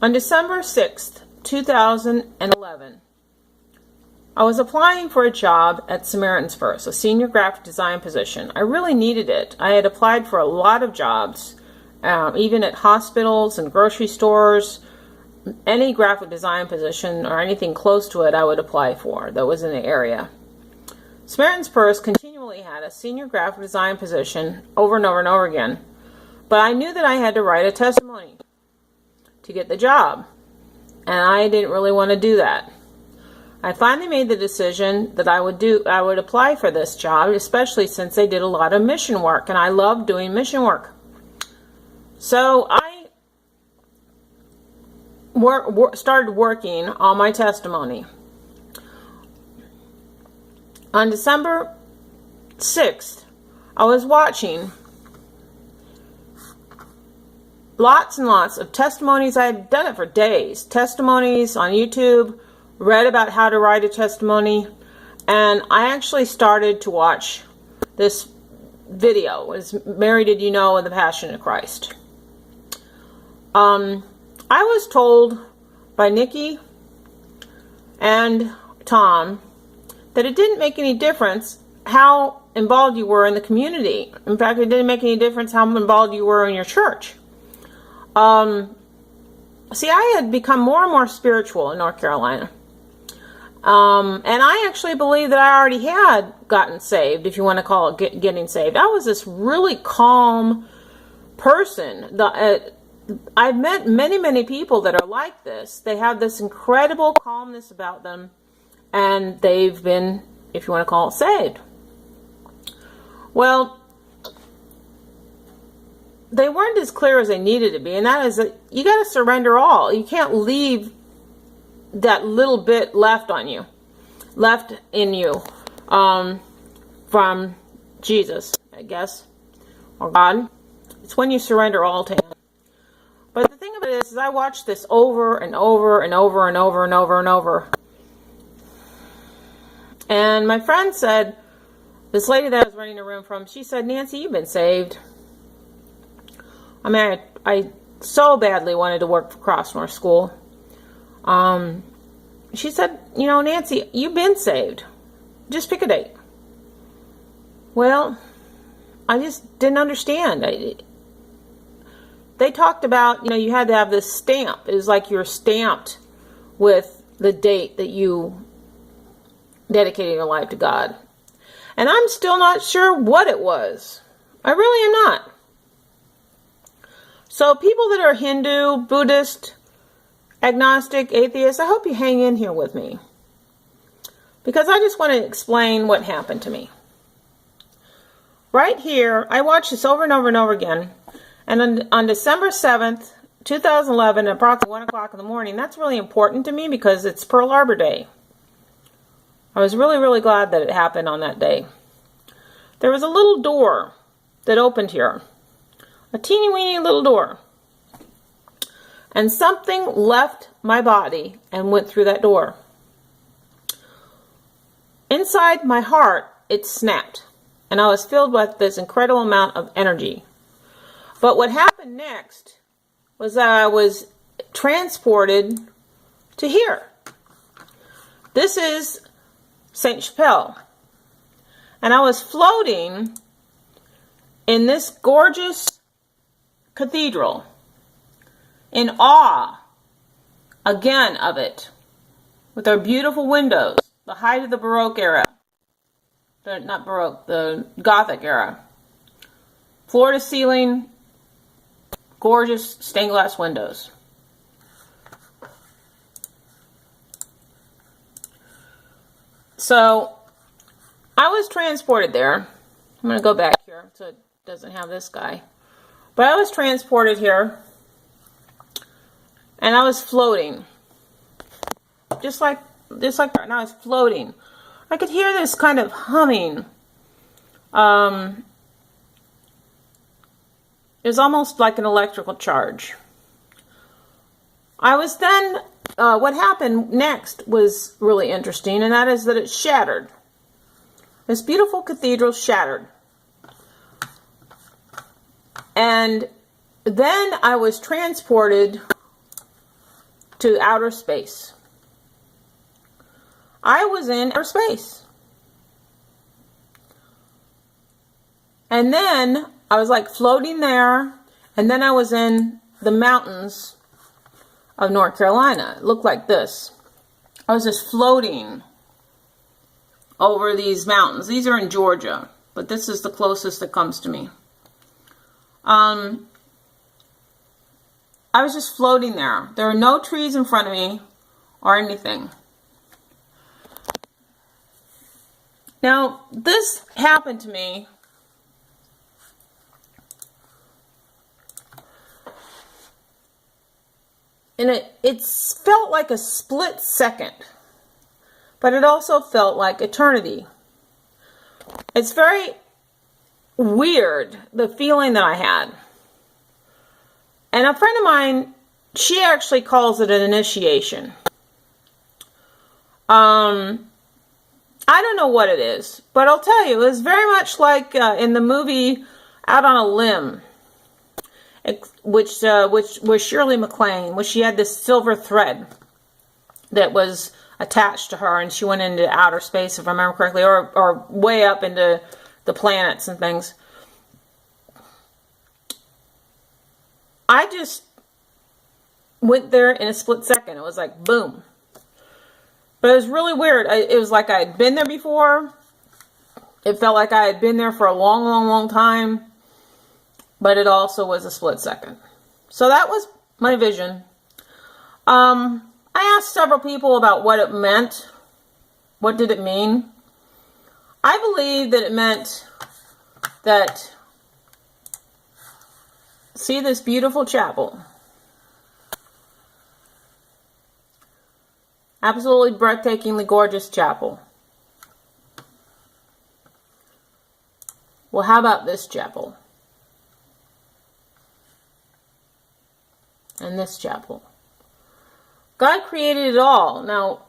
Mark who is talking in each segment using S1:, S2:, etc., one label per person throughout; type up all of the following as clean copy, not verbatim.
S1: On December 6th, 2011, I was applying for a job at Samaritan's First, a senior graphic design position. I really needed it. I had applied for a lot of jobs, even at hospitals and grocery stores. Any graphic design position or anything close to it I would apply for that was in the area. Samaritan's Purse continually had a senior graphic design position over and over and over again, but I knew that I had to write a testimony to get the job, and I didn't really want to do that. I finally made the decision that I would apply for this job, especially since they did a lot of mission work, and I love doing mission work. So I started working on my testimony. On December 6th, I was watching lots and lots of testimonies. I had done it for days. Testimonies on YouTube, read about how to write a testimony, and I actually started to watch this video. It was Mary Did You Know of the Passion of Christ. I was told by Nikki and Tom that it didn't make any difference how involved you were in the community. In fact, it didn't make any difference how involved you were in your church. See, I had become more and more spiritual in North Carolina. And I actually believe that I already had gotten saved, if you want to call it getting saved. I was this really calm person. I've met many, many people that are like this. They have this incredible calmness about them, and they've been, if you want to call it, saved. Well, they weren't as clear as they needed to be, and that is that you got to surrender all. You can't leave that little bit left in you, from Jesus, I guess, or God. It's when you surrender all to Him. But the thing of it is I watched this over and over and over and over and over and over. And my friend said, this lady that I was renting a room from, she said, "Nancy, you've been saved." I mean, I so badly wanted to work for Cross North School. She said, "You know, Nancy, you've been saved. Just pick a date." Well, I just didn't understand. They talked about, you had to have this stamp. It was like you were stamped with the date that you dedicated your life to God. And I'm still not sure what it was. I really am not. So people that are Hindu, Buddhist, agnostic, atheist, I hope you hang in here with me, because I just want to explain what happened to me. Right here, I watched this over and over and over again, and on December 7th, 2011, at approximately 1 o'clock in the morning, that's really important to me because it's Pearl Harbor Day. I was really, really glad that it happened on that day. There was a little door that opened here, a teeny weeny little door. And something left my body and went through that door. Inside my heart, it snapped, and I was filled with this incredible amount of energy. But what happened next was that I was transported to here. This is St. Chapelle. And I was floating in this gorgeous cathedral, in awe, again, of it, with our beautiful windows, the height of the Baroque era, not Baroque, the Gothic era, floor to ceiling, gorgeous stained glass windows. So, I was transported there. I'm going to go back here so it doesn't have this guy. But I was transported here, and I was floating, just like that. And I was floating. I could hear this kind of humming. It was almost like an electrical charge. I was then, what happened next was really interesting, and that is that it shattered. This beautiful cathedral shattered. And then I was transported to outer space. I was in outer space. And then I was like floating there, and then I was in the mountains of North Carolina. It looked like this. I was just floating over these mountains. These are in Georgia, but this is the closest that comes to me. I was just floating there. There were no trees in front of me or anything. Now, this happened to me and it felt like a split second, but it also felt like eternity. It's very weird, the feeling that I had. And a friend of mine, she actually calls it an initiation. I don't know what it is, but I'll tell you, it was very much like in the movie Out on a Limb, which was Shirley MacLaine, where she had this silver thread that was attached to her, and she went into outer space, if I remember correctly, or way up into the planets and things. I just went there in a split second. It was like boom. But it was really weird. It was like I had been there before. It felt like I had been there for a long, long, long time. But it also was a split second. So that was my vision. I asked several people about what it meant. What did it mean? I believe that it meant that, see this beautiful chapel? Absolutely breathtakingly gorgeous chapel. Well, how about this chapel? And this chapel. God created it all. Now,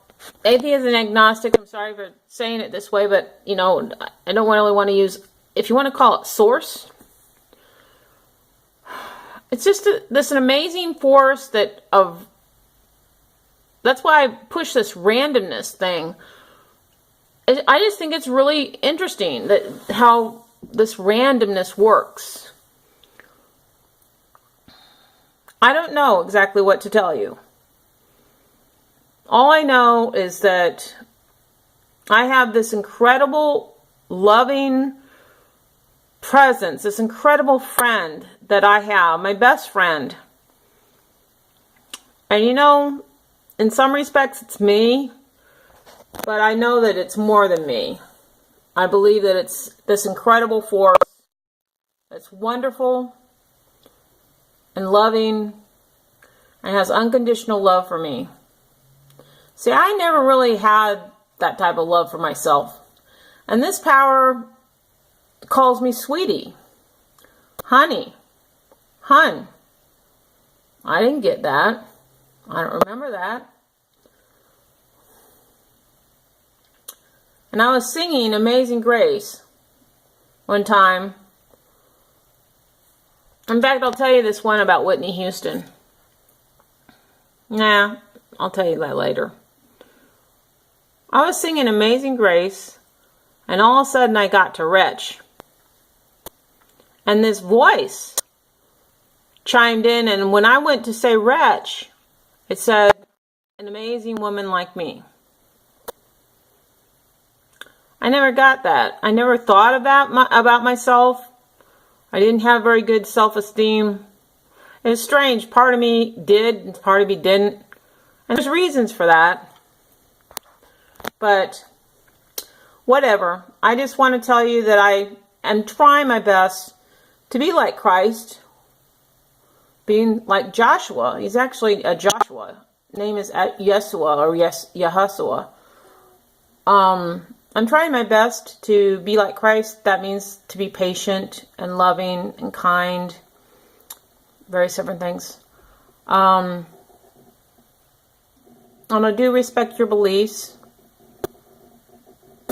S1: atheist and agnostic, I'm sorry for saying it this way, but, you know, I don't really want to use, if you want to call it source, it's just this an amazing force that's why I push this randomness thing. I just think it's really interesting that how this randomness works. I don't know exactly what to tell you. All I know is that I have this incredible, loving presence, this incredible friend that I have, my best friend. And you know, in some respects it's me, but I know that it's more than me. I believe that it's this incredible force that's wonderful and loving and has unconditional love for me. See, I never really had that type of love for myself. And this power calls me sweetie, honey, hun. I didn't get that. I don't remember that. And I was singing Amazing Grace one time. In fact, I'll tell you this one about Whitney Houston. Nah, I'll tell you that later. I was singing Amazing Grace, and all of a sudden I got to Wretch. And this voice chimed in, and when I went to say Wretch, it said, an amazing woman like me. I never got that. I never thought of that about myself. I didn't have very good self-esteem. It was strange. Part of me did, and part of me didn't. And there's reasons for that. But whatever. I just want to tell you that I am trying my best to be like Christ. Being like Joshua. He's actually a Joshua. Name is Yeshua or Yahusua. I'm trying my best to be like Christ. That means to be patient and loving and kind. Various different things. And I do respect your beliefs.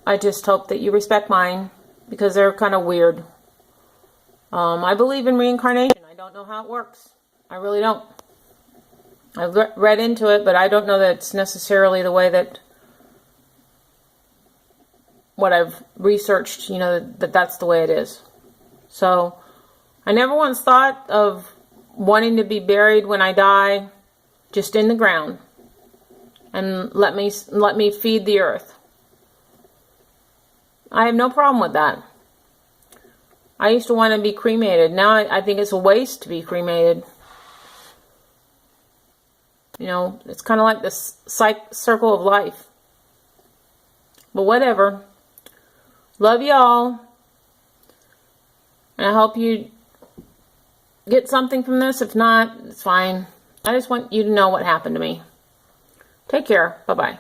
S1: I just hope that you respect mine because they're kind of weird. I believe in reincarnation. I don't know how it works. I really don't. I've read into it, but I don't know that it's necessarily the way that what I've researched, that's the way it is. So I never once thought of wanting to be buried when I die just in the ground and let me feed the earth. I have no problem with that. I used to want to be cremated. Now I think it's a waste to be cremated. It's kind of like this circle of life. But whatever. Love y'all. And I hope you get something from this. If not, it's fine. I just want you to know what happened to me. Take care. Bye-bye.